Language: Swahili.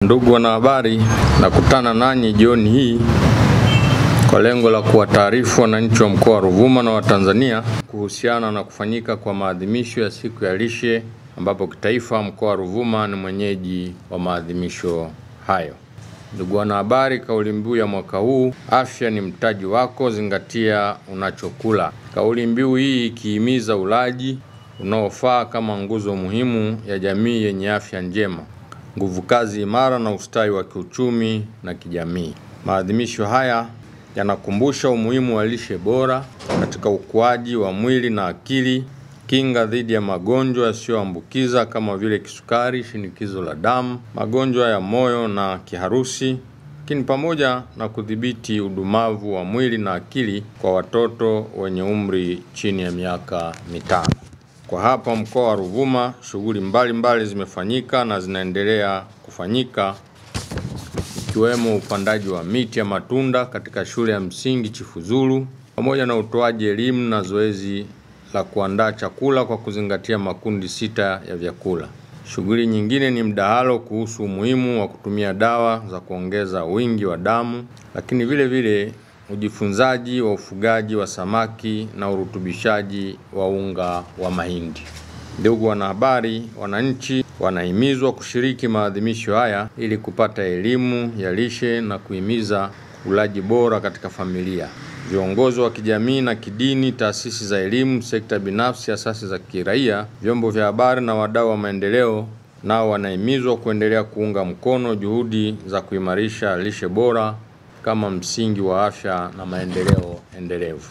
Ndugu wanahabari, nakutana nanyi jioni hii kwa lengo la kuwataarifu wananchi wa mkoa wa Ruvuma na Watanzania kuhusiana na kufanyika kwa maadhimisho ya siku ya lishe, ambapo kitaifa mkoa wa Ruvuma ni mwenyeji wa maadhimisho hayo. Ndugu wanahabari, kauli mbiu ya mwaka huu, afya ni mtaji wako, zingatia unachokula. Kauli mbiu hii ikihimiza ulaji unaofaa kama nguzo muhimu ya jamii yenye afya njema, nguvu kazi imara na ustawi wa kiuchumi na kijamii. Maadhimisho haya yanakumbusha umuhimu wa lishe bora katika ukuaji wa mwili na akili, kinga dhidi ya magonjwa yasiyoambukiza kama vile kisukari, shinikizo la damu, magonjwa ya moyo na kiharusi, lakini pamoja na kudhibiti udumavu wa mwili na akili kwa watoto wenye umri chini ya miaka 5. Kwa hapa mkoa wa Ruvuma, shughuli mbalimbali zimefanyika na zinaendelea kufanyika, ikiwemo upandaji wa miti ya matunda katika shule ya msingi Chifuzuru, pamoja na utoaji elimu na zoezi la kuandaa chakula kwa kuzingatia makundi 6 ya vyakula. Shughuli nyingine ni mdahalo kuhusu umuhimu wa kutumia dawa za kuongeza wingi wa damu, lakini vile vile ujifunzaji wa ufugaji wa samaki na urutubishaji wa unga wa mahindi. Ndugu wanahabari, wananchi wanahimizwa kushiriki maadhimisho haya ili kupata elimu ya lishe na kuhimiza ulaji bora katika familia. Viongozi wa kijamii na kidini, taasisi za elimu, sekta binafsi, asasi za kiraia, vyombo vya habari na wadau wa maendeleo nao wanahimizwa kuendelea kuunga mkono juhudi za kuimarisha lishe bora kama msingi wa afya na maendeleo endelevu.